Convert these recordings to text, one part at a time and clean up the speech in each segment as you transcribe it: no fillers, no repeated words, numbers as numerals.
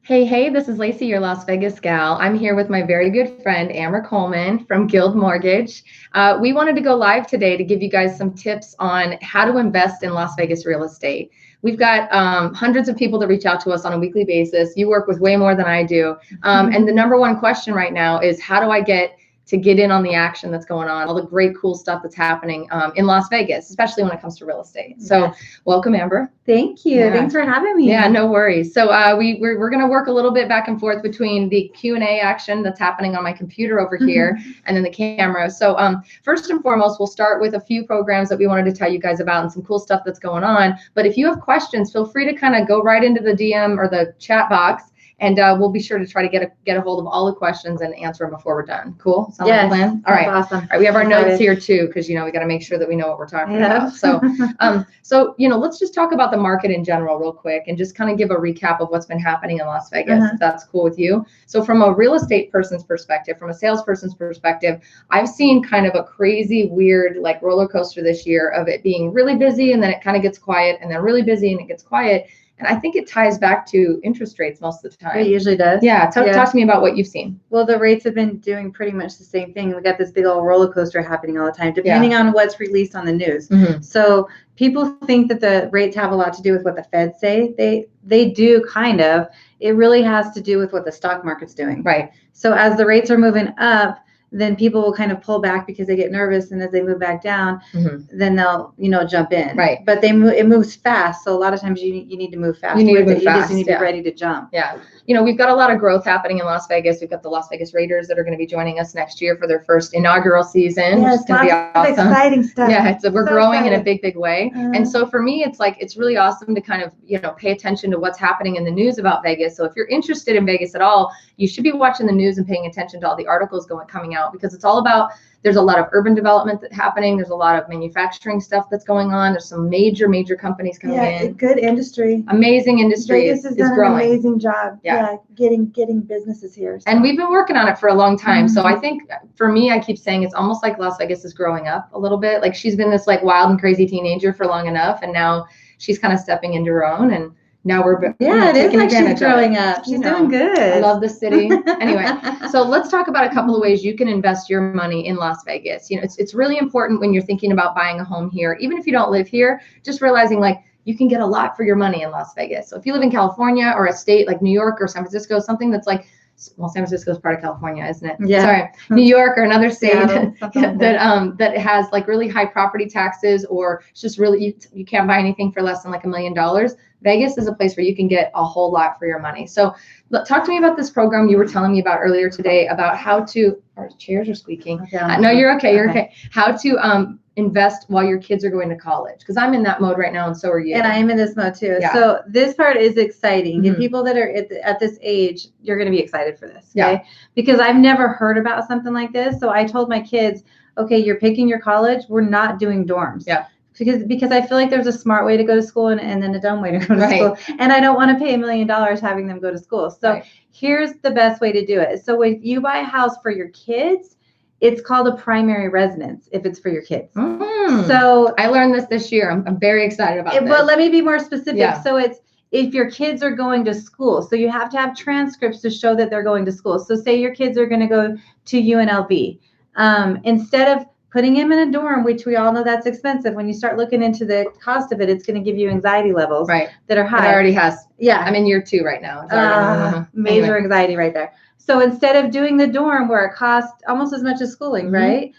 Hey, this is Lacey, your Las Vegas gal. I'm here with my very good friend, Amber Coleman from Guild Mortgage. We wanted to go live today to give you guys some tips on how to invest in Las Vegas real estate. We've got hundreds of people that reach out to us on a weekly basis. You work with way more than I do. And the number one question right now is, how do I get in on the action that's going on, all the great, cool stuff that's happening in Las Vegas, especially when it comes to real estate. So welcome, Amber. Thank you. Yeah. Thanks for having me. Yeah, no worries. So we're going to work a little bit back and forth between the Q&A action that's happening on my computer over here and then the camera. So first and foremost, we'll start with a few programs that we wanted to tell you guys about and some cool stuff that's going on. But if you have questions, feel free to kind of go right into the DM or the chat box. And we'll be sure to try to get a hold of all the questions and answer them before we're done. Cool? Sound like a plan? All right. Awesome. All right. We have our notes here too, because we got to make sure that we know what we're talking about. So, let's just talk about the market in general real quick and just kind of give a recap of what's been happening in Las Vegas, if that's cool with you. So from a real estate person's perspective, from a salesperson's perspective, I've seen kind of a crazy, weird, like roller coaster this year of it being really busy and then it kind of gets quiet and then really busy and it gets quiet. And I think it ties back to interest rates most of the time. It usually does. Yeah. Talk to me about what you've seen. Well, the rates have been doing pretty much the same thing. We got this big old roller coaster happening all the time, depending on what's released on the news. So people think that the rates have a lot to do with what the Feds say. They do kind of. It really has to do with what the stock market's doing. Right. So as the rates are moving up, then people will kind of pull back because they get nervous, and as they move back down, then they'll jump in. Right. But it moves fast, so a lot of times you need to move fast. You need to move fast. You just need to be ready to jump. Yeah. We've got a lot of growth happening in Las Vegas. We've got the Las Vegas Raiders that are going to be joining us next year for their first inaugural season. Yeah, it's going to be awesome. Exciting stuff. Yeah, we're growing in a big way. And so for me, it's really awesome to kind of pay attention to what's happening in the news about Vegas. So if you're interested in Vegas at all, you should be watching the news and paying attention to all the articles coming out, because it's all about, there's a lot of urban development that's happening. There's a lot of manufacturing stuff that's going on. There's some major companies coming in. Yeah, good industry. Amazing industry. Vegas has done growing. An amazing job. Yeah, getting businesses here. So. And we've been working on it for a long time. So I think for me, I keep saying it's almost like Las Vegas is growing up a little bit. Like she's been this like wild and crazy teenager for long enough, and now she's kind of stepping into her own. And now we're it is like she's growing up. She's doing good. I love the city. Anyway, so let's talk about a couple of ways you can invest your money in Las Vegas. It's really important when you're thinking about buying a home here, even if you don't live here, just realizing like you can get a lot for your money in Las Vegas. So if you live in California or a state like New York or San Francisco, something that's like, well, San Francisco is part of California, isn't it? Yeah. Sorry, New York or another state that has like really high property taxes, or it's just really you can't buy anything for less than like $1 million. Vegas is a place where you can get a whole lot for your money. So talk to me about this program you were telling me about earlier today about how to. Our chairs are squeaking. No, you're okay. You're okay. How to invest while your kids are going to college, because I'm in that mode right now, and so are you. And I am in this mode too. Yeah. So this part is exciting, and people that are at this age, you're going to be excited for this, okay? Because I've never heard about something like this. So I told my kids, okay, you're picking your college. We're not doing dorms. Yeah. Because I feel like there's a smart way to go to school and then a dumb way to go to school. And I don't want to pay $1 million having them go to school. So here's the best way to do it. So if you buy a house for your kids, it's called a primary residence if it's for your kids. So I learned this year. I'm very excited about this. But let me be more specific. Yeah. So it's if your kids are going to school. So you have to have transcripts to show that they're going to school. So say your kids are going to go to UNLV. Instead of putting him in a dorm, which we all know that's expensive. When you start looking into the cost of it, it's going to give you anxiety levels that are high. It already has. Yeah. I'm in year 2 right now. Major anxiety right there. So instead of doing the dorm where it costs almost as much as schooling, right?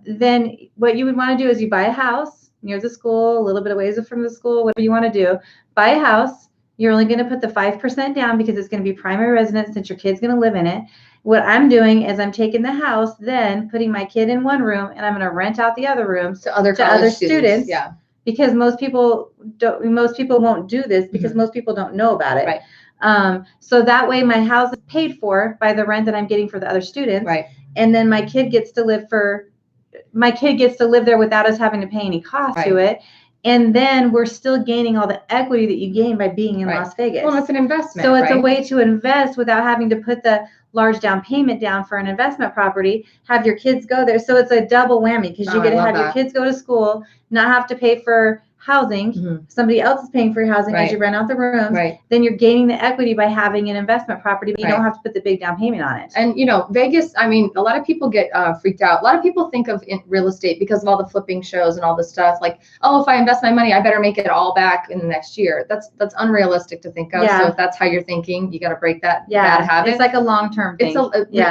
Then what you would want to do is you buy a house near the school, a little bit of ways from the school, whatever you want to do. Buy a house. You're only going to put the 5% down because it's going to be primary residence since your kid's going to live in it. What I'm doing is I'm taking the house, then putting my kid in one room, and I'm going to rent out the other rooms to other students. Yeah. Because most people won't do this because most people don't know about it. Right. So that way my house is paid for by the rent that I'm getting for the other students. Right. And then my kid gets to live there without us having to pay any cost to it. And then we're still gaining all the equity that you gain by being in Las Vegas. Well, it's an investment. So it's a way to invest without having to put the large down payment down for an investment property, have your kids go there. So it's a double whammy because you get to have your kids go to school, not have to pay for housing. Somebody else is paying for your housing as you rent out the rooms. Then you're gaining the equity by having an investment property, but you don't have to put the big down payment on it. And Vegas, I mean, a lot of people get freaked out. A lot of people think of real estate because of all the flipping shows and all the stuff like, oh, if I invest my money, I better make it all back in the next year. That's unrealistic to think of. So if that's how you're thinking, you got to break that bad habit. It's like a long-term thing.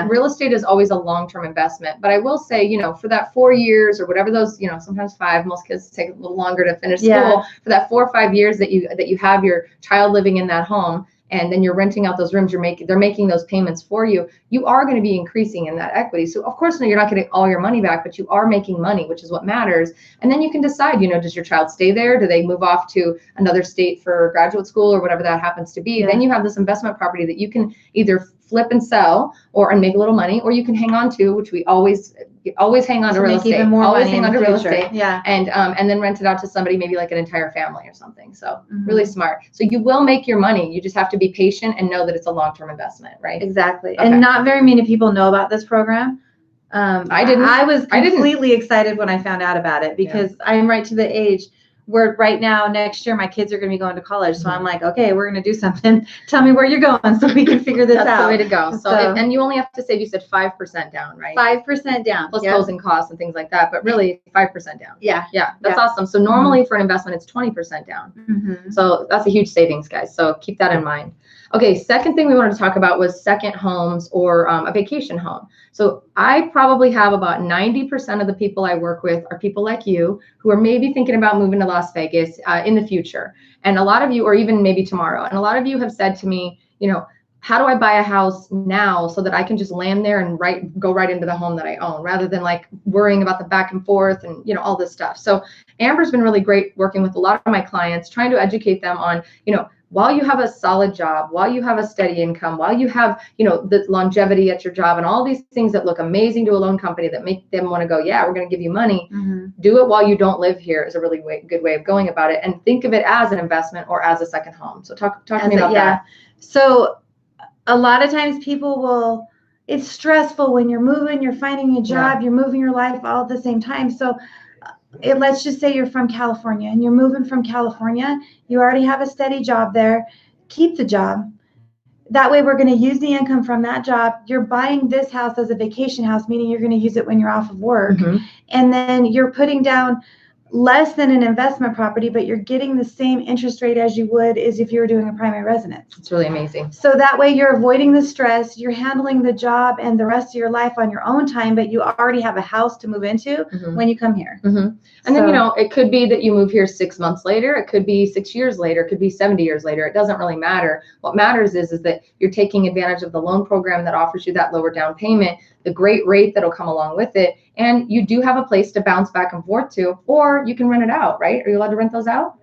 Real estate is always a long-term investment. But I will say, for that 4 years or whatever those, sometimes 5, most kids take a little longer to finish school. For that 4 or 5 years that you have your child living in that home, and then you're renting out those rooms, they're making those payments for you, you are going to be increasing in that equity. So of course, you're not getting all your money back, but you are making money, which is what matters. And then you can decide, does your child stay there? Do they move off to another state for graduate school or whatever that happens to be? Then you have this investment property that you can either flip and sell and make a little money, or you can hang on to, which we always hang on to real estate. Even more always money hang on to real future. estate. And then rent it out to somebody, maybe like an entire family or something. So really smart. So you will make your money. You just have to be patient and know that it's a long-term investment, right? Exactly. Okay. And not very many people know about this program. I didn't. I was completely excited when I found out about it because I'm right to the age where right now, next year, my kids are going to be going to college. So I'm like, okay, we're going to do something. Tell me where you're going so we can figure this out. That's the way to go. So and you only have to save, you said 5% down, right? 5% down. Plus closing costs and things like that. But really 5% down. Yeah. That's awesome. So normally for an investment, it's 20% down. So that's a huge savings, guys. So keep that in mind. Okay, second thing we wanted to talk about was second homes or a vacation home. So I probably have about 90% of the people I work with are people like you who are maybe thinking about moving to Las Vegas in the future. And a lot of you, or even maybe tomorrow, and a lot of you have said to me, how do I buy a house now so that I can just land there and go right into the home that I own, rather than like worrying about the back and forth and all this stuff. So Amber's been really great working with a lot of my clients, trying to educate them on, while you have a solid job, while you have a steady income, while you have, the longevity at your job and all these things that look amazing to a loan company that make them want to go, yeah, we're going to give you money. Do it while you don't live here is a really good way of going about it. And think of it as an investment or as a second home. So talk to me about that. So a lot of times people it's stressful when you're moving, you're finding a job, you're moving your life all at the same time. So let's just say you're from California and you're moving from California. You already have a steady job there. Keep the job. That way we're going to use the income from that job. You're buying this house as a vacation house, meaning you're going to use it when you're off of work. And then you're putting down less than an investment property, but you're getting the same interest rate as you would as if you were doing a primary residence. It's really amazing. So that way you're avoiding the stress, you're handling the job and the rest of your life on your own time, but you already have a house to move into when you come here. And then, it could be that you move here 6 months later. It could be 6 years later. It could be 70 years later. It doesn't really matter. What matters is that you're taking advantage of the loan program that offers you that lower down payment, the great rate that'll come along with it. And you do have a place to bounce back and forth to, or you can rent it out, right? Are you allowed to rent those out?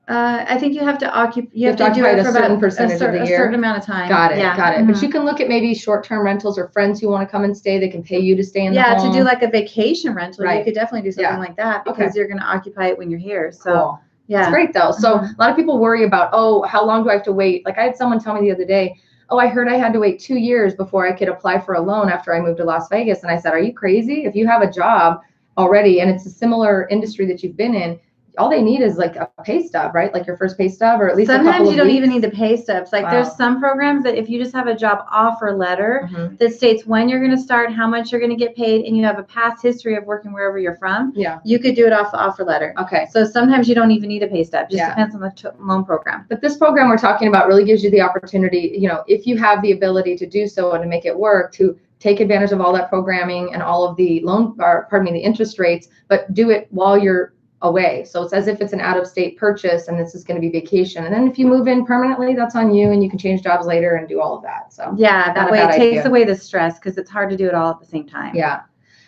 I think you have to occupy. You have to do it for a certain percentage of the year. A certain amount of time. Got it. But you can look at maybe short-term rentals or friends who want to come and stay. They can pay you to stay in the home. To do like a vacation rental. You could definitely do something like that because you're going to occupy it when you're here. So cool. It's great though. So a lot of people worry about, how long do I have to wait? Like I had someone tell me the other day, I heard I had to wait 2 years before I could apply for a loan after I moved to Las Vegas. And I said, are you crazy? If you have a job already and it's a similar industry that you've been in, all they need is like a pay stub, right? Like your first pay stub, or at least sometimes you don't even need the pay stubs. Like there's some programs that if you just have a job offer letter that states when you're going to start, how much you're going to get paid, and you have a past history of working wherever you're from, you could do it off the offer letter. Okay. So sometimes you don't even need a pay stub. Just depends on the loan program. But this program we're talking about really gives you the opportunity, if you have the ability to do so and to make it work, to take advantage of all that programming and all of the the interest rates, but do it while you're away. So it's as if it's an out-of-state purchase and this is going to be vacation. And then if you move in permanently, that's on you, and you can change jobs later and do all of that. So that way it takes away the stress because it's hard to do it all at the same time. Yeah.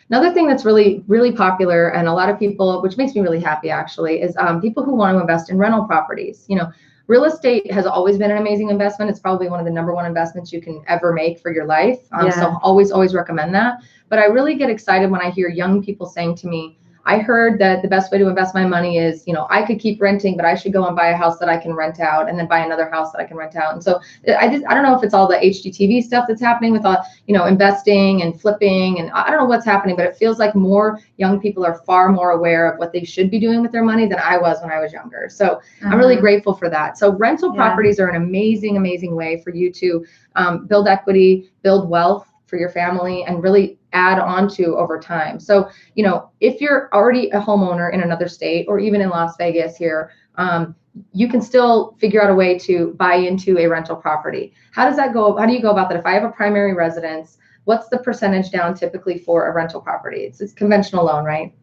Another thing that's really, really popular, and a lot of people, which makes me really happy actually, is people who want to invest in rental properties. Real estate has always been an amazing investment. It's probably one of the #1 investments you can ever make for your life. So always recommend that. But I really get excited when I hear young people saying to me, I heard that the best way to invest my money is, I could keep renting, but I should go and buy a house that I can rent out and then buy another house that I can rent out. And so I don't know if it's all the HGTV stuff that's happening with, investing and flipping, and I don't know what's happening, but it feels like more young people are far more aware of what they should be doing with their money than I was when I was younger. So I'm really grateful for that. So rental properties are an amazing, amazing way for you to build equity, build wealth for your family, and really add on to over time. So, if you're already a homeowner in another state or even in Las Vegas here, you can still figure out a way to buy into a rental property. How does that go? How do you go about that? If I have a primary residence, what's the percentage down typically for a rental property? It's conventional loan, right?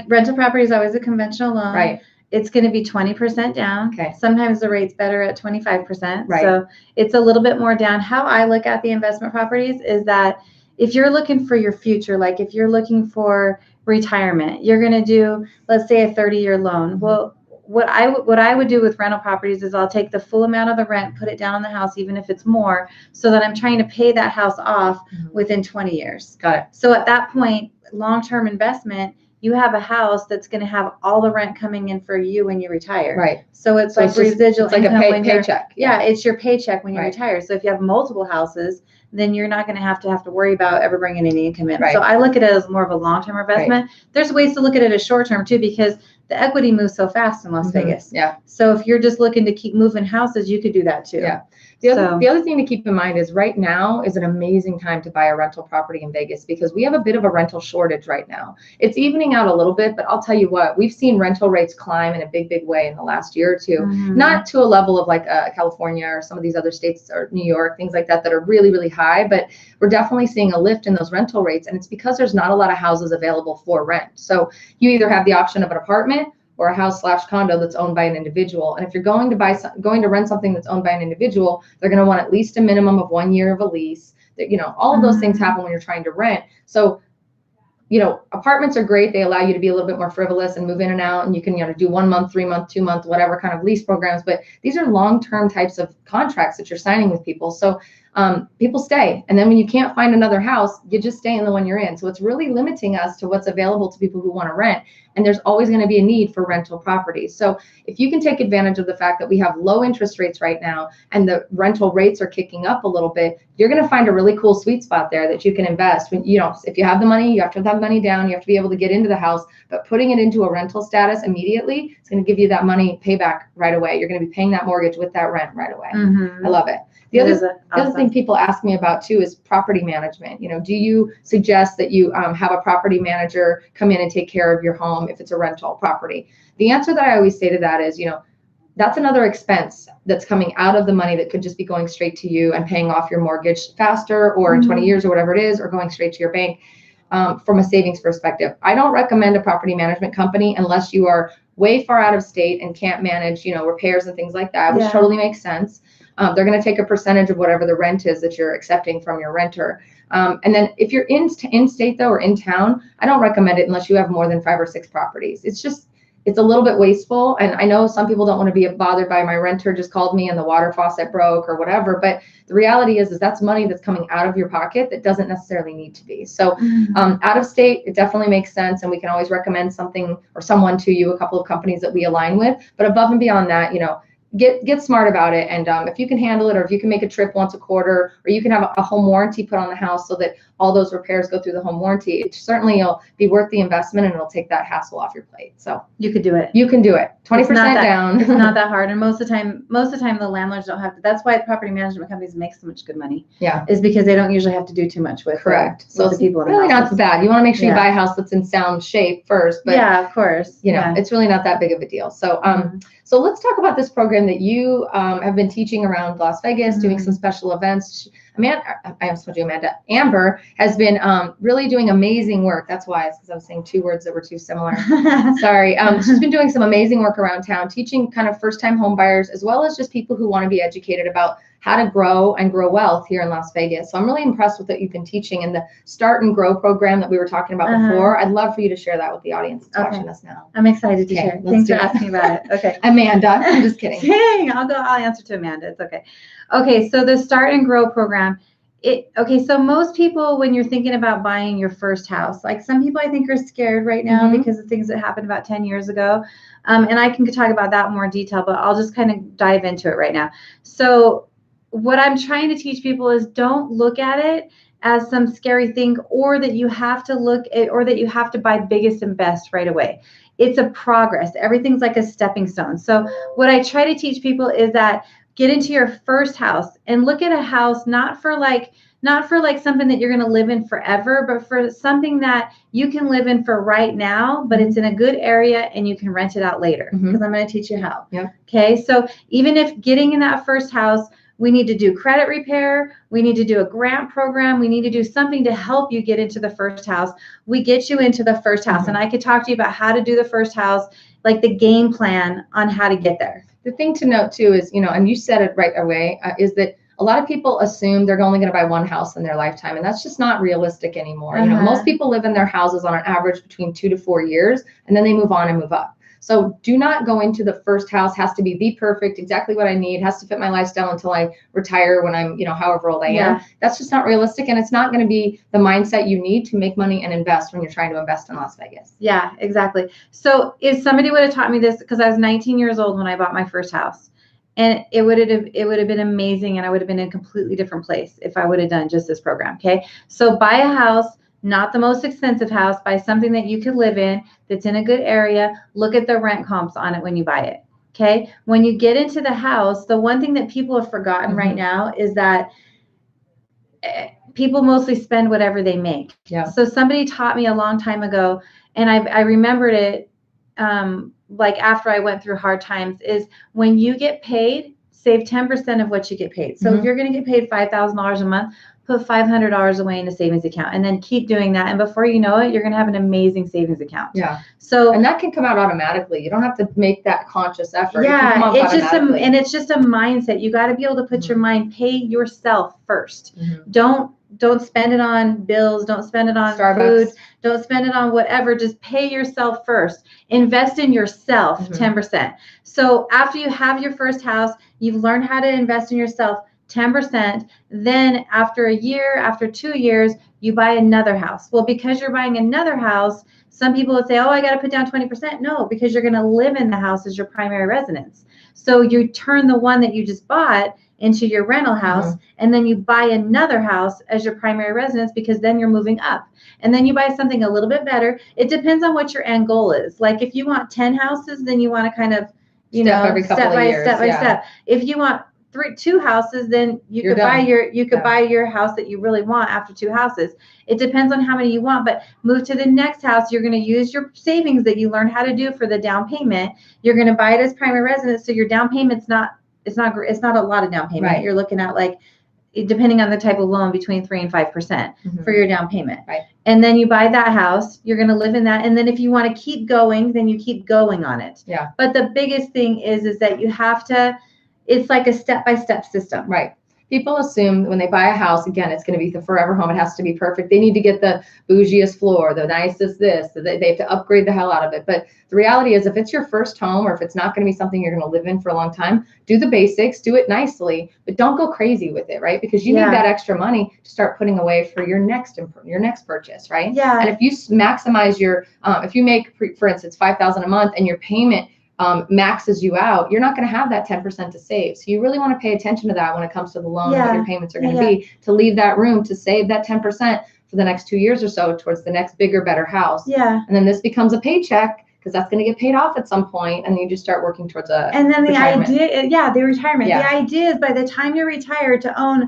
Rental property is always a conventional loan. Right. It's going to be 20% down. Okay. Sometimes the rate's better at 25%. Right. So it's a little bit more down. How I look at the investment properties is that if you're looking for your future, like if you're looking for retirement, you're going to do, let's say, a 30-year loan. Well, what I would do with rental properties is I'll take the full amount of the rent, put it down on the house, even if it's more, so that I'm trying to pay that house off within 20 years. Got it. So at that point, long-term investment, you have a house that's going to have all the rent coming in for you when you retire. Right. So it's like residual it's like income a when you're, paycheck. yeah, it's your paycheck when you Right. retire. So if you have multiple houses, then you're not going to have to worry about ever bringing any income in. Right. So I look at it as more of a long-term investment. Right. There's ways to look at it as short-term too, because the equity moves so fast in Las Vegas. Yeah. So if you're just looking to keep moving houses, you could do that too. Yeah. The other thing to keep in mind is right now is an amazing time to buy a rental property in Vegas, because we have a bit of a rental shortage right now. It's evening out a little bit, but I'll tell you what, we've seen rental rates climb in a big, big way in the last year or two. Not to a level of like California or some of these other states or New York, things like that are really, really high, but we're definitely seeing a lift in those rental rates. And it's because there's not a lot of houses available for rent. So you either have the option of an apartment or a house/condo that's owned by an individual. And if you're going to rent something that's owned by an individual, they're going to want at least a minimum of 1 year of a lease. All of those things happen when you're trying to rent. So, apartments are great. They allow you to be a little bit more frivolous and move in and out, and you can, do 1 month, 3 month, 2 month, whatever kind of lease programs. But these are long-term types of contracts that you're signing with people. So people stay. And then when you can't find another house, you just stay in the one you're in. So it's really limiting us to what's available to people who want to rent. And there's always going to be a need for rental properties. So if you can take advantage of the fact that we have low interest rates right now and the rental rates are kicking up a little bit, you're going to find a really cool sweet spot there that you can invest. When, if you have the money, you have to have money down, you have to be able to get into the house, but putting it into a rental status immediately, it's going to give you that money payback right away. You're going to be paying that mortgage with that rent right away. I love it. The other thing people ask me about too is property management. Do you suggest that you have a property manager come in and take care of your home if it's a rental property? The answer that I always say to that is, that's another expense that's coming out of the money that could just be going straight to you and paying off your mortgage faster, or in 20 years or whatever it is, or going straight to your bank from a savings perspective. I don't recommend a property management company unless you are way far out of state and can't manage, repairs and things like that, which totally makes sense. They're going to take a percentage of whatever the rent is that you're accepting from your renter. And then if you're in state though, or in town, I don't recommend it unless you have more than 5 or 6 properties. It's a little bit wasteful. And I know some people don't want to be bothered by my renter just called me and the water faucet broke or whatever. But the reality is that's money that's coming out of your pocket that doesn't necessarily need to be. So out of state, it definitely makes sense. And we can always recommend something or someone to you, a couple of companies that we align with. But above and beyond that, get smart about it. And if you can handle it, or if you can make a trip once a quarter, or you can have a home warranty put on the house so that all those repairs go through the home warranty, it certainly will be worth the investment, and it'll take that hassle off your plate. So you could do it. You can do it. 20% down. It's not that hard. And most of the time the landlords don't have to. That's why property management companies make so much good money. Yeah. Is because they don't usually have to do too much with correct. So the people in really not so bad. You want to make sure you buy a house that's in sound shape first. But yeah, of course. It's really not that big of a deal. So so let's talk about this program that you have been teaching around Las Vegas, doing some special events. Amber has been really doing amazing work. That's why, it's because I was saying 2 words that were too similar. Sorry. She's been doing some amazing work around town, teaching kind of first-time home buyers, as well as just people who want to be educated about how to grow and grow wealth here in Las Vegas. So I'm really impressed with what you've been teaching, and the Start and Grow program that we were talking about before. I'd love for you to share that with the audience that's watching us now. I'm excited to share. Thanks for asking about it. Okay. Amanda, I'm just kidding. Dang, I'll answer to Amanda. It's okay. Okay, so the Start and Grow program Okay, so most people, when you're thinking about buying your first house, like some people I think are scared right now because of things that happened about 10 years ago. And I can talk about that in more detail, but I'll just kind of dive into it right now. So what I'm trying to teach people is don't look at it as some scary thing, or that you have to or that you have to buy biggest and best right away. It's a progress. Everything's like a stepping stone. So what I try to teach people is that get into your first house and look at a house not for like something that you're going to live in forever, but for something that you can live in for right now, but it's in a good area and you can rent it out later, because I'm going to teach you how. Yeah. Okay. So even if getting in that first house, we need to do credit repair, we need to do a grant program, we need to do something to help you get into the first house. We get you into the first house, and I could talk to you about how to do the first house, like the game plan on how to get there. The thing to note too is, and you said it right away, is that a lot of people assume they're only going to buy one house in their lifetime, and that's just not realistic anymore. Most people live in their houses on an average between 2 to 4 years, and then they move on and move up. So do not go into the first house has to be the perfect, exactly what I need, has to fit my lifestyle until I retire when I'm, however old I am. That's just not realistic, and it's not going to be the mindset you need to make money and invest when you're trying to invest in Las Vegas. Yeah, exactly. So if somebody would have taught me this, because I was 19 years old when I bought my first house, and it would have been amazing, and I would have been in a completely different place if I would have done just this program. Okay. So buy a house, not the most expensive house, buy something that you could live in, that's in a good area. Look at the rent comps on it when you buy it. Okay. When you get into the house, the one thing that people have forgotten right now is that people mostly spend whatever they make. Yeah. So somebody taught me a long time ago, and I remembered it, like after I went through hard times, is when you get paid, save 10% of what you get paid. So if you're going to get paid $5,000 a month, put $500 away in a savings account, and then keep doing that. And before you know it, you're going to have an amazing savings account. Yeah. So, and that can come out automatically. You don't have to make that conscious effort. Yeah, it's just a mindset. You got to be able to put your mind, pay yourself first. Don't spend it on bills. Don't spend it on Starbucks. food. Don't spend it on whatever. Just pay yourself first. Invest in yourself, 10%. So after you have your first house, you've learned how to invest in yourself, 10%. Then after a year, after 2 years, you buy another house. Well, because you're buying another house, some people would say, oh, I got to put down 20%. No, because you're going to live in the house as your primary residence. So you turn the one that you just bought into your rental house, and then you buy another house as your primary residence, because then you're moving up. And then you buy something a little bit better. It depends on what your end goal is. Like if you want 10 houses, then you want to kind of, step by step. If you want 2 houses, then you could buy your house that you really want after 2 houses. It depends on how many you want, but move to the next house. You're going to use your savings that you learned how to do for the down payment. You're going to buy it as primary residence, so your down payment's not a lot of down payment. Right. You're looking at, like, depending on the type of loan, between 3 and 5% for your down payment. Right. And then you buy that house, you're going to live in that. And then if you want to keep going, then you keep going on it. Yeah. But the biggest thing is that you have to, it's like a step-by-step system. Right. People assume when they buy a house, again, it's going to be the forever home. It has to be perfect. They need to get the bougiest floor, the nicest this. They have to upgrade the hell out of it. But the reality is, if it's your first home, or if it's not going to be something you're going to live in for a long time, do the basics, do it nicely, but don't go crazy with it, right? Because you need that extra money to start putting away for your next purchase, right? Yeah. And if you maximize your, if you make, for instance, $5,000 a month, and your payment maxes you out, you're not going to have that 10% to save. So you really want to pay attention to that when it comes to the loan, what your payments are going to be, to leave that room to save that 10% for the next 2 years or so towards the next bigger, better house. Yeah. And then this becomes a paycheck, because that's going to get paid off at some point, and then you just start working towards a And then retirement. the retirement. Yeah. The idea is by the time you're retired to own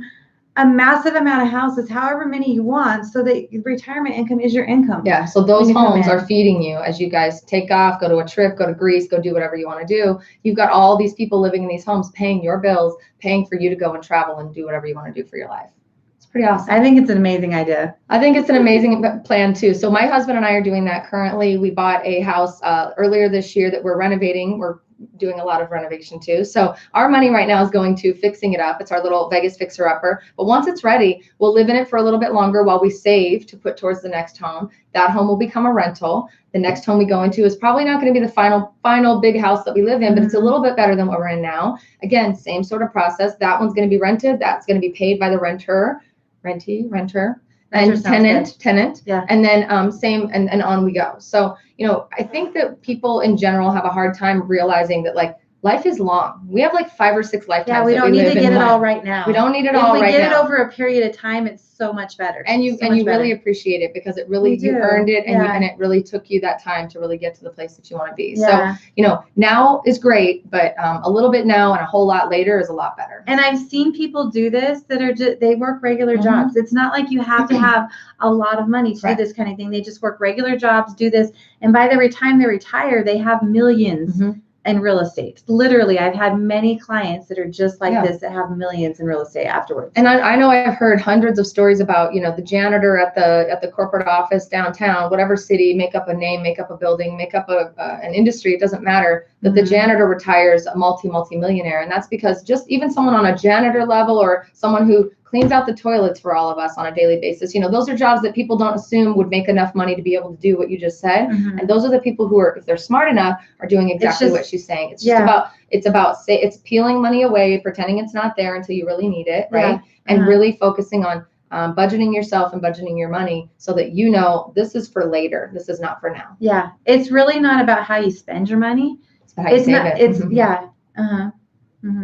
a massive amount of houses, however many you want, so that retirement income is your income. Yeah, so those homes are feeding you as you guys take off, go to a trip, go to Greece, go do whatever you want to do. You've got all these people living in these homes, paying your bills, paying for you to go and travel and do whatever you want to do for your life. It's pretty awesome. I think it's an amazing idea. I think it's an amazing plan too. So my husband and I are doing that currently. We bought a house earlier this year that we're renovating. We're doing a lot of renovation too. So our money right now is going to fixing it up. It's our little Vegas fixer-upper. But once it's ready, we'll live in it for a little bit longer while we save to put towards the next home. That home will become a rental. The next home we go into is probably not going to be the final big house that we live in, but it's a little bit better than what we're in now. Again, same sort of process. That one's going to be rented. That's going to be paid by the renter. rentee, renter, Renter and sounds tenant. Yeah. And then same and on we go. So, I think that people in general have a hard time realizing that like life is long. We have like 5 or 6 lifetimes. Yeah, we that don't need live to in get it one. all right now. We don't need it all right now. If we get it over a period of time, it's so much better. And you really appreciate it because it really, you earned it, and it really took you that time to really get to the place that you want to be. Yeah. So, now is great, but a little bit now and a whole lot later is a lot better. And I've seen people do this that are just, they work regular jobs. It's not like you have to have a lot of money to do this kind of thing. They just work regular jobs, do this. And by the time they retire, they have millions in real estate. Literally, I've had many clients that are just like this that have millions in real estate afterwards. And I know I've heard hundreds of stories about, the janitor at the corporate office downtown, whatever city, make up a name, make up a building, make up an industry, it doesn't matter, that the janitor retires a multi-millionaire. And that's because just even someone on a janitor level or someone who cleans out the toilets for all of us on a daily basis, those are jobs that people don't assume would make enough money to be able to do what you just said. And those are the people who are, if they're smart enough, are doing exactly what she's saying. It's just it's peeling money away, pretending it's not there until you really need it, right? And really focusing on budgeting yourself and budgeting your money so that this is for later. This is not for now. Yeah, it's really not about how you spend your money. It's about how you save it.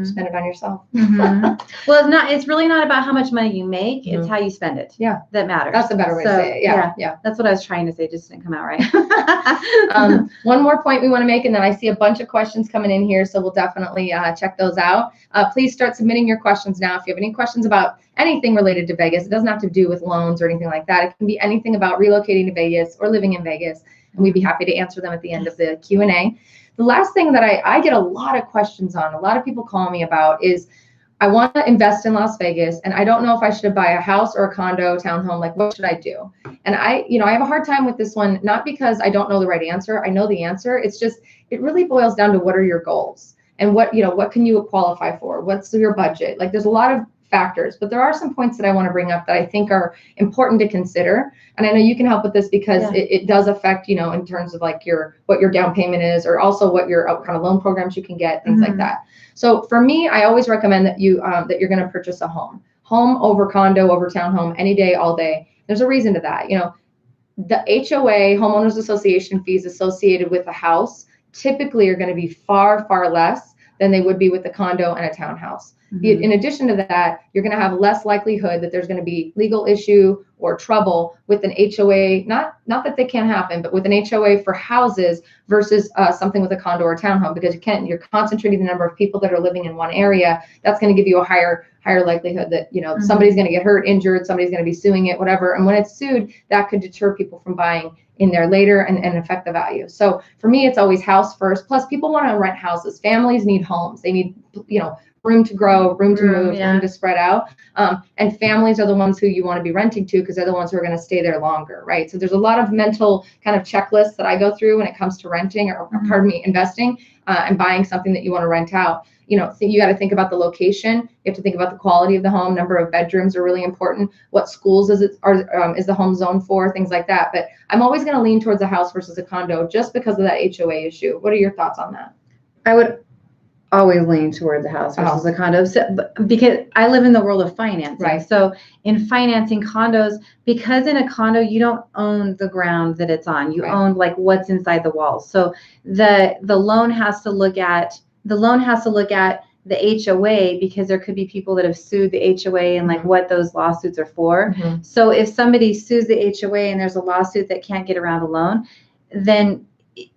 Spend it on yourself. Well, it's really not about how much money you make. It's how you spend it. Yeah. That matters. That's a better way to say it. Yeah. That's what I was trying to say. Just didn't come out right. One more point we want to make, and then I see a bunch of questions coming in here, so we'll definitely check those out. Please start submitting your questions now. If you have any questions about anything related to Vegas, it doesn't have to do with loans or anything like that. It can be anything about relocating to Vegas or living in Vegas, and we'd be happy to answer them at the end of the Q&A. The last thing that I get a lot of questions on, a lot of people call me about is, I want to invest in Las Vegas and I don't know if I should buy a house or a condo, townhome, like what should I do? And I have a hard time with this one, not because I don't know the right answer. I know the answer. It's just, it really boils down to what are your goals and what can you qualify for? What's your budget? Like there's a lot of factors, but there are some points that I want to bring up that I think are important to consider. And I know you can help with this because it does affect, in terms of like what your down payment is, or also what your kind of loan programs you can get, things like that. So for me, I always recommend that that you're going to purchase a home over condo, over townhome, any day, all day. There's a reason to that. The HOA, homeowners association fees associated with a house typically are going to be far, far less than they would be with a condo and a townhouse. In addition to that, you're going to have less likelihood that there's going to be legal issue or trouble with an HOA, not that they can't happen, but with an HOA for houses versus something with a condo or townhome, because you're concentrating the number of people that are living in one area. That's going to give you a higher likelihood that, somebody's going to get hurt, injured, somebody's going to be suing it, whatever. And when it's sued, that could deter people from buying in there later and affect the value. So for me, it's always house first. Plus, people want to rent houses. Families need homes. They need, room to grow, room to move, room to spread out. And families are the ones who you want to be renting to because they're the ones who are going to stay there longer, right? So there's a lot of mental kind of checklists that I go through when it comes to renting or investing and buying something that you want to rent out. You got to think about the location. You have to think about the quality of the home. Number of bedrooms are really important. What schools is the home zoned for? Things like that. But I'm always going to lean towards a house versus a condo just because of that HOA issue. What are your thoughts on that? I would always lean toward the house versus a condo, because I live in the world of financing. Right. So in financing condos, because in a condo you don't own the ground that it's on, you own like what's inside the walls. So the loan has to look at the HOA, because there could be people that have sued the HOA and like what those lawsuits are for. So if somebody sues the HOA and there's a lawsuit that can't get around a loan, then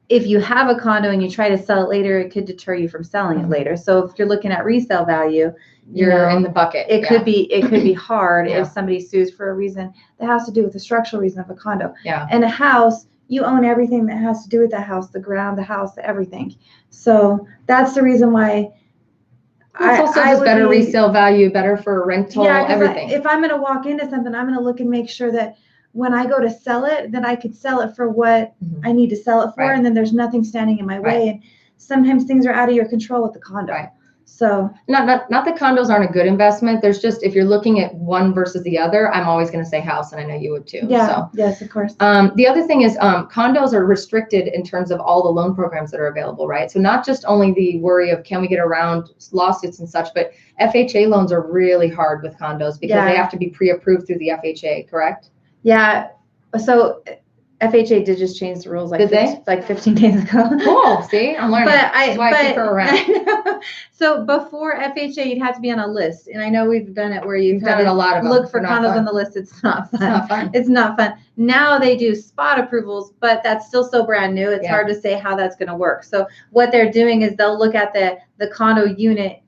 if you have a condo and you try to sell it later, it could deter you from selling it later. So if you're looking at resale value, you're in the bucket. It could be hard if somebody sues for a reason that has to do with the structural reason of a condo. And a house, you own everything that has to do with the house, the ground, the house, everything. So that's the reason why. It's also just better resale value, better for rental, everything. If I'm going to walk into something, I'm going to look and make sure that when I go to sell it, then I could sell it for what I need to sell it for, and then there's nothing standing in my way. And sometimes things are out of your control with the condo. So not that condos aren't a good investment. There's just, if you're looking at one versus the other, I'm always going to say house, and I know you would too. yeah, So. yes, of course. The other thing is condos are restricted in terms of all the loan programs that are available, right? So not just only the worry of can we get around lawsuits and such, but FHA loans are really hard with condos because they have to be pre-approved through the FHA, correct? Yeah. So FHA did just change the rules like 15 days ago. Cool. See, I'm learning. That's why I keep her around. So before FHA, you'd have to be on a list, and I know we've done it where you've done it a lot of them. Look for condos on the list. It's not fun. It's not fun. It's not fun. Now they do spot approvals, but that's still so brand new. It's hard to say how that's going to work. So what they're doing is they'll look at the condo unit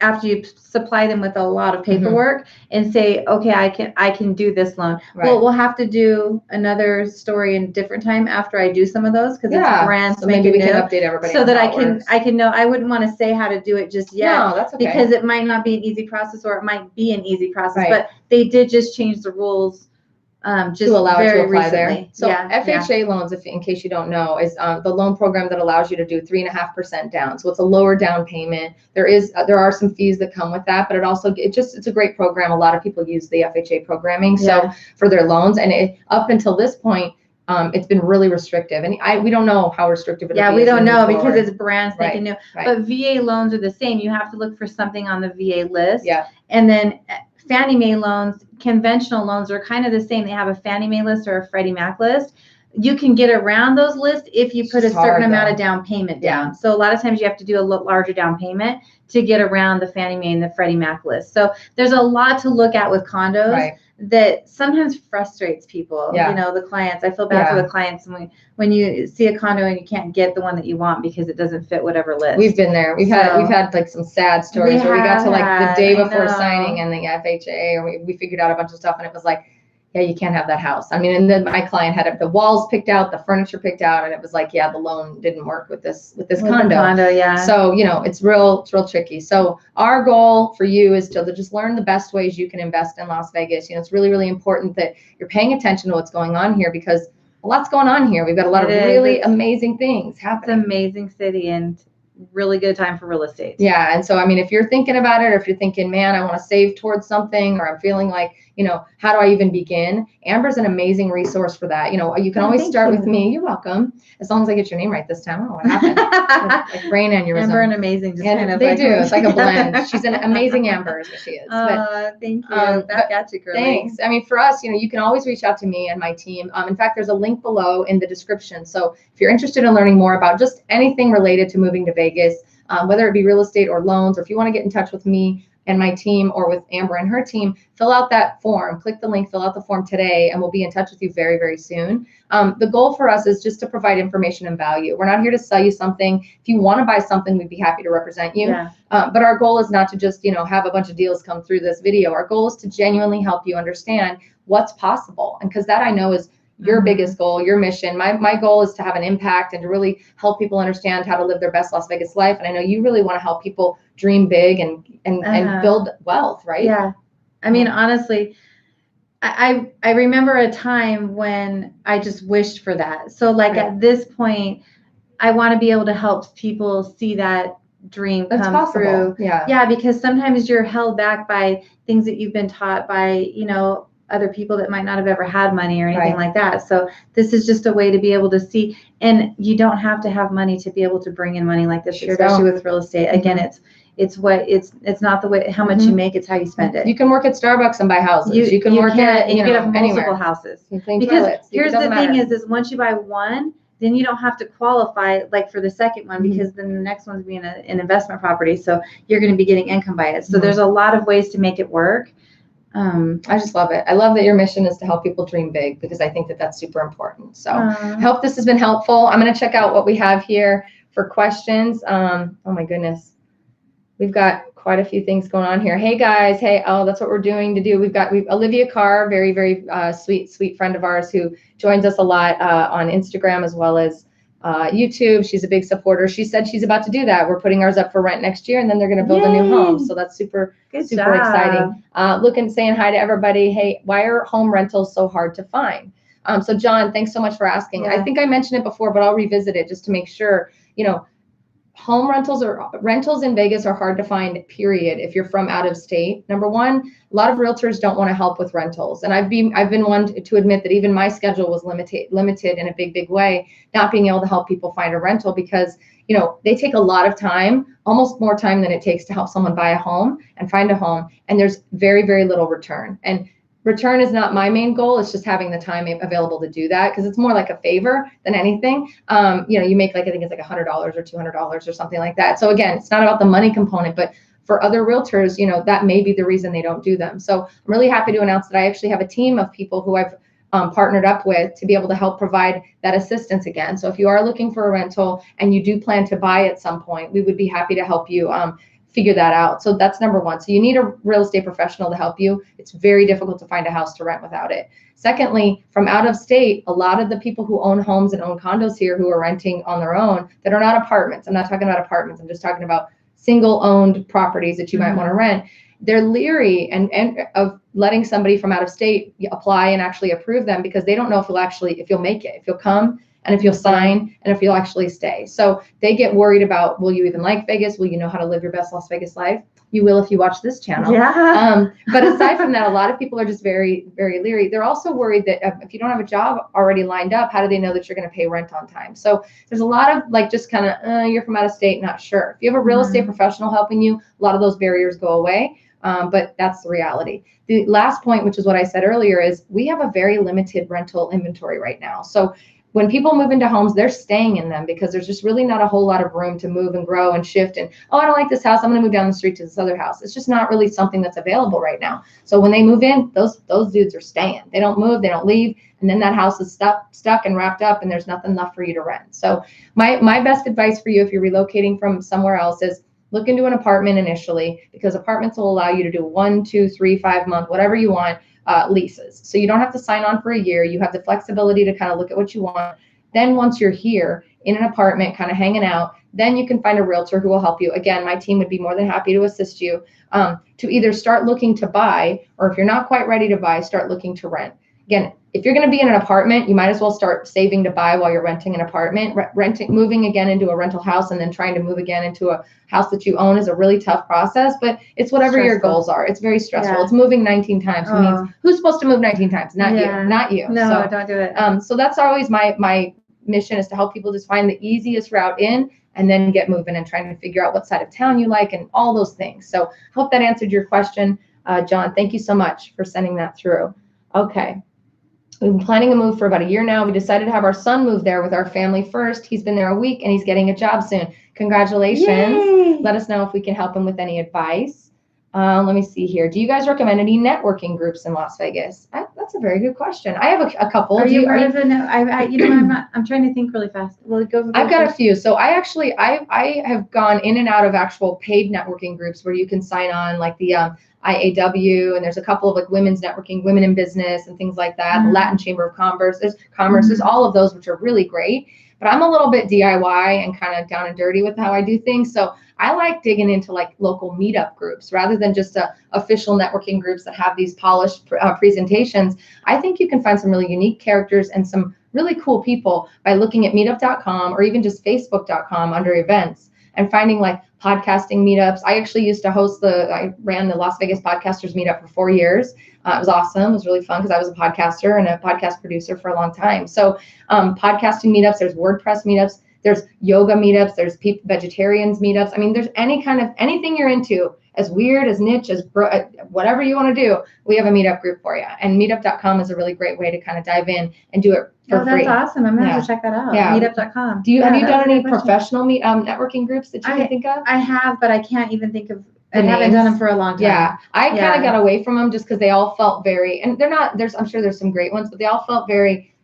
after you supply them with a lot of paperwork and say, okay, I can do this loan. Right. Well, we'll have to do another story in a different time after I do some of those because it's brand so maybe we can update everybody so on that how I can know. I wouldn't want to say how to do it just yet. No, that's okay. Because it might not be an easy process or it might be an easy process. Right. But they did just change the rules just to allow very it to apply recently. there. So FHA loans, in case you don't know, is the loan program that allows you to do 3.5% down. So it's a lower down payment. There are some fees that come with that, but it's a great program. A lot of people use the FHA programming so for their loans, and up until this point, it's been really restrictive, and we don't know how restrictive it is. Yeah, we don't know because it's brand spanking new. Right. But VA loans are the same. You have to look for something on the VA list. Yeah. And then Fannie Mae loans, conventional loans are kind of the same. They have a Fannie Mae list or a Freddie Mac list. You can get around those lists if you put a certain amount of down payment down. So a lot of times you have to do a larger down payment to get around the Fannie Mae and the Freddie Mac list. So there's a lot to look at with condos that sometimes frustrates people, the clients. I feel bad for the clients when you see a condo and you can't get the one that you want because it doesn't fit whatever list. We've been there. We've had like some sad stories where we got to like the day before signing and the FHA, and we figured out a bunch of stuff, and it was like, yeah, you can't have that house. I mean, and then my client had the walls picked out, the furniture picked out, and it was like, yeah, the loan didn't work with this condo. So, it's real tricky. So our goal for you is to just learn the best ways you can invest in Las Vegas. It's really, really important that you're paying attention to what's going on here because a lot's going on here. We've got a lot of really amazing things happening. It's an amazing city and really good time for real estate. Yeah. And so, I mean, if you're thinking about it, or if you're thinking, man, I want to save towards something, or I'm feeling like, how do I even begin? Amber's an amazing resource for that. You can always start with me. You're welcome. As long as I get your name right this time. I don't know what happened. Like brain aneurysm. Amber and amazing. They do. It's like a blend. She's an amazing Amber is what she is. Thank you. Back at you, girlie. Thanks. I mean, for us, you can always reach out to me and my team. In fact, there's a link below in the description. So if you're interested in learning more about just anything related to moving to Vegas, whether it be real estate or loans, or if you want to get in touch with me and my team or with Amber and her team, fill out that form, click the link, fill out the form today, and we'll be in touch with you very, very soon. The goal for us is just to provide information and value. We're not here to sell you something. If you want to buy something, we'd be happy to represent you. Yeah. But our goal is not to just, have a bunch of deals come through this video. Our goal is to genuinely help you understand what's possible. And because that I know is your biggest goal, your mission. My goal is to have an impact and to really help people understand how to live their best Las Vegas life. And I know you really want to help people dream big and build wealth, right? Yeah. I mean, honestly, I remember a time when I just wished for that. So at this point, I want to be able to help people see that dream come through. Yeah, because sometimes you're held back by things that you've been taught by, other people that might not have ever had money or anything like that. So this is just a way to be able to see, and you don't have to have money to be able to bring in money like this, especially with real estate. Again, it's not the way how much you make, it's how you spend it. You can work at Starbucks and buy houses. You can work at you can have multiple anywhere. houses. Because here's the thing is once you buy one, then you don't have to qualify for the second one because then the next one's being an investment property. So you're going to be getting income by it. So there's a lot of ways to make it work. I just love it. I love that your mission is to help people dream big because I think that that's super important. So I hope this has been helpful. I'm going to check out what we have here for questions. Oh my goodness. We've got quite a few things going on here. Hey guys. Hey, that's what we're doing to do. We've Olivia Carr, very, very sweet friend of ours who joins us a lot on Instagram as well as YouTube. She's a big supporter. She said she's about to do that. We're putting ours up for rent next year, and then they're going to build a new home. So that's super exciting. Saying hi to everybody. Hey, why are home rentals so hard to find? So John, thanks so much for asking. I think I mentioned it before, but I'll revisit it just to make sure, home rentals in Vegas are hard to find, period, if you're from out of state. Number one, a lot of realtors don't want to help with rentals. And I've been one to admit that even my schedule was limited in a big way, not being able to help people find a rental because, they take a lot of time, almost more time than it takes to help someone buy a home and find a home. And there's very, very little return. And return is not my main goal. It's just having the time available to do that because it's more like a favor than anything. You make I think it's like $100 or $200 or something like that. So again, it's not about the money component, but for other realtors, that may be the reason they don't do them. So I'm really happy to announce that I actually have a team of people who I've partnered up with to be able to help provide that assistance again. So if you are looking for a rental and you do plan to buy at some point, we would be happy to help you figure that out. So that's number one. So you need a real estate professional to help you. It's very difficult to find a house to rent without it. Secondly, from out of state, a lot of the people who own homes and own condos here who are renting on their own that are not apartments. I'm not talking about apartments. I'm just talking about single owned properties that you might want to rent. They're leery and of letting somebody from out of state apply and actually approve them because they don't know if you'll make it, if you'll come and if you'll sign and if you'll actually stay. So they get worried about, will you even like Vegas? Will you know how to live your best Las Vegas life? You will if you watch this channel. Yeah. But aside from that, a lot of people are just very, very leery. They're also worried that if you don't have a job already lined up, how do they know that you're going to pay rent on time? So there's a lot of just kind of, you're from out of state, not sure. If you have a real estate professional helping you, a lot of those barriers go away. But that's the reality. The last point, which is what I said earlier, is we have a very limited rental inventory right now. So when people move into homes, they're staying in them because there's just really not a whole lot of room to move and grow and shift. And, I don't like this house, I'm going to move down the street to this other house. It's just not really something that's available right now. So when they move in, those dudes are staying. They don't move, they don't leave. And then that house is stuck and wrapped up and there's nothing left for you to rent. So my best advice for you if you're relocating from somewhere else is look into an apartment initially because apartments will allow you to do 1, 2, 3, 5 month, whatever you want. Leases. So you don't have to sign on for a year. You have the flexibility to kind of look at what you want. Then once you're here in an apartment, kind of hanging out, then you can find a realtor who will help you. Again, my team would be more than happy to assist you to either start looking to buy, or if you're not quite ready to buy, start looking to rent. Again, if you're going to be in an apartment, you might as well start saving to buy while you're renting an apartment. Moving again into a rental house and then trying to move again into a house that you own is a really tough process, but it's whatever your goals are. It's very stressful. Yeah. It's moving 19 times. It means who's supposed to move 19 times? Not you. No, don't do it. So that's always my mission is to help people just find the easiest route in and then get moving and trying to figure out what side of town you like and all those things. So hope that answered your question, John. Thank you so much for sending that through. Okay. We've been planning a move for about a year now. We decided to have our son move there with our family first. He's been there a week and he's getting a job soon. Congratulations. Yay. Let us know if we can help him with any advice. Let me see here. Do you guys recommend any networking groups in Las Vegas? That's a very good question. I have a couple. I'm trying to think really fast. Well, I've got a few. So I have gone in and out of actual paid networking groups where you can sign on, like the IAW, and there's a couple of like women's networking, women in business and things like that. The Latin Chamber of Commerce. There's all of those, which are really great. But I'm a little bit DIY and kind of down and dirty with how I do things. So I like digging into like local meetup groups rather than just official networking groups that have these polished presentations. I think you can find some really unique characters and some really cool people by looking at meetup.com or even just facebook.com under events and finding like podcasting meetups. I actually used to I ran the Las Vegas Podcasters Meetup for 4 years. It was awesome. It was really fun because I was a podcaster and a podcast producer for a long time. So podcasting meetups, there's WordPress meetups, there's yoga meetups, there's vegetarians meetups. I mean, there's anything you're into, as weird, as niche, as whatever you want to do, we have a meetup group for you. And meetup.com is a really great way to kind of dive in and do it for free. That's awesome. I'm going to have to check that out. Yeah. Meetup.com. Have you done any professional networking groups that you can think of? I have, but I can't even think of I haven't done them for a long time. Yeah, I kind of got away from them just because they all felt very, and they're not, I'm sure there's some great ones, but they all felt very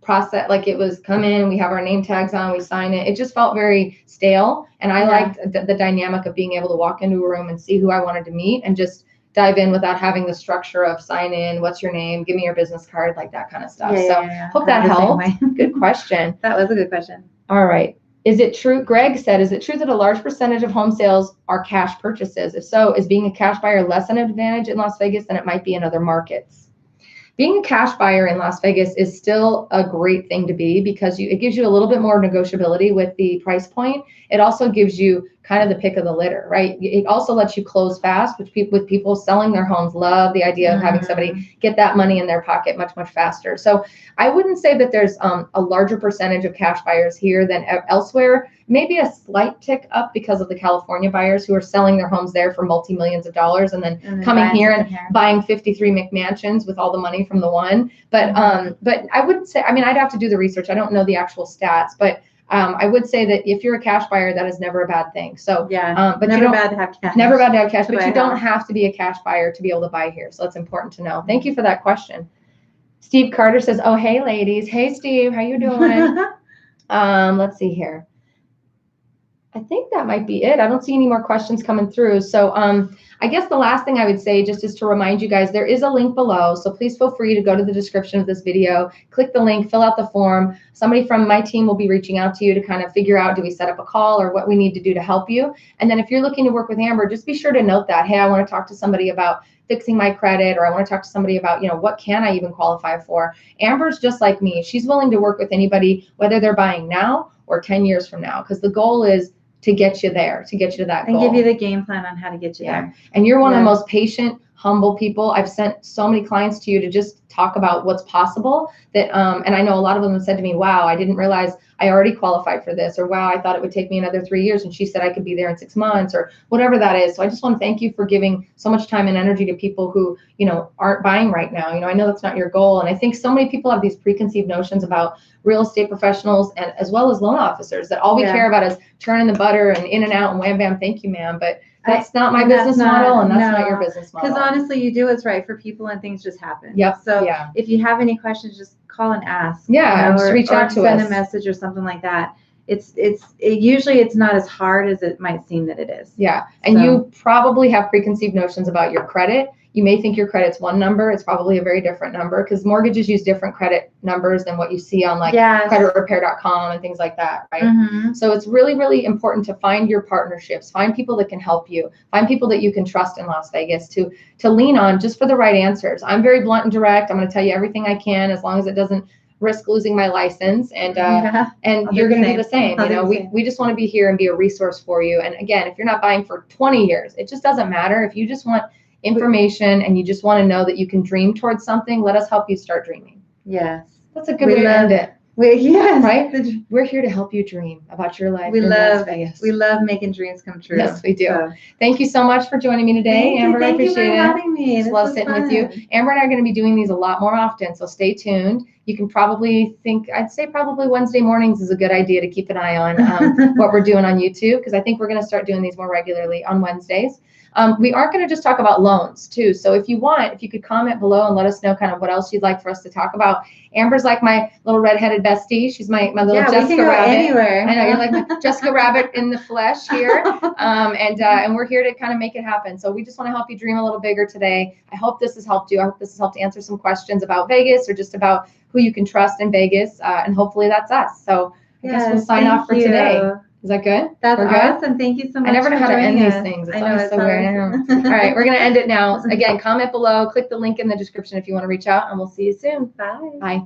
process, like it was come in, we have our name tags on, we sign it. It just felt very stale. And I liked the dynamic of being able to walk into a room and see who I wanted to meet and just dive in without having the structure of sign in, what's your name, give me your business card, like that kind of stuff. Hope that helped. Good question. That was a good question. All right. Is it true, Greg said, is it true that a large percentage of home sales are cash purchases? If so, is being a cash buyer less an advantage in Las Vegas than it might be in other markets? being a cash buyer in Las Vegas is still a great thing to be because it gives you a little bit more negotiability with the price point. It also gives you kind of the pick of the litter, right? It also lets you close fast, which with people selling their homes love the idea of having somebody get that money in their pocket much, much faster. So I wouldn't say that there's a larger percentage of cash buyers here than elsewhere. Maybe a slight tick up because of the California buyers who are selling their homes there for multi-millions of dollars and then coming here and buying 53 McMansions with all the money from the one. But I wouldn't say, I mean, I'd have to do the research. I don't know the actual stats, but I would say that if you're a cash buyer, that is never a bad thing. So but never bad to have cash. Never bad to have cash, but you don't have to be a cash buyer to be able to buy here. So that's important to know. Thank you for that question. Steve Carter says, "Oh, hey, ladies. Hey, Steve, how you doing?" Let's see here. I think that might be it. I don't see any more questions coming through. So I guess the last thing I would say just is to remind you guys, there is a link below. So please feel free to go to the description of this video, click the link, fill out the form. Somebody from my team will be reaching out to you to kind of figure out, do we set up a call or what we need to do to help you? And then if you're looking to work with Amber, just be sure to note that, hey, I want to talk to somebody about fixing my credit, or I want to talk to somebody about, what can I even qualify for? Amber's just like me. She's willing to work with anybody, whether they're buying now or 10 years from now, because the goal is to get you there, to get you to that goal. And give you the game plan on how to get you there. And you're one of the most patient, humble people. I've sent so many clients to you to just talk about what's possible that, and I know a lot of them have said to me, wow, I didn't realize I already qualified for this, or wow, I thought it would take me another 3 years. And she said I could be there in 6 months, or whatever that is. So I just want to thank you for giving so much time and energy to people who, aren't buying right now. I know that's not your goal. And I think so many people have these preconceived notions about real estate professionals and as well as loan officers that all we care about is turning the butter and in and out and wham, bam, thank you, ma'am. But that's not my business model, and that's not your business model. Because honestly, you do what's right for people and things just happen. Yep. So if you have any questions, just call and ask. Just reach out to us. Send a message or something like that. Usually it's not as hard as it might seem that it is. Yeah. And you probably have preconceived notions about your credit. You may think your credit's one number. It's probably a very different number because mortgages use different credit numbers than what you see on creditrepair.com and things like that, right? Mm-hmm. So it's really, really important to find your partnerships, find people that can help you, find people that you can trust in Las Vegas to lean on just for the right answers. I'm very blunt and direct. I'm going to tell you everything I can as long as it doesn't risk losing my license, and you're going to do the same. We just want to be here and be a resource for you. And again, if you're not buying for 20 years, it just doesn't matter. If you just want information and you just want to know that you can dream towards something, let us help you start dreaming. Yes. That's a good way to end it. Right? We're here to help you dream about your life in Las Vegas. We love making dreams come true. Yes, we do. So. Thank you so much for joining me today, Amber. I appreciate it. Thank you for having me. Just love sitting with you. Amber and I are going to be doing these a lot more often, so stay tuned. You can I'd say probably Wednesday mornings is a good idea to keep an eye on what we're doing on YouTube, because I think we're going to start doing these more regularly on Wednesdays. We are going to just talk about loans too. So if you could comment below and let us know kind of what else you'd like for us to talk about. Amber's like my little redheaded bestie. She's my little Jessica Rabbit. Anywhere. I know you're like my Jessica Rabbit in the flesh here. And we're here to kind of make it happen. So we just want to help you dream a little bigger today. I hope this has helped you. I hope this has helped answer some questions about Vegas or just about who you can trust in Vegas. And hopefully that's us. So I guess we'll sign off for today. Is that good? That's awesome. Thank you so much. I never know how to end these things. It's always so weird. All right, we're going to end it now. Again, comment below, click the link in the description if you want to reach out, and we'll see you soon. Bye. Bye.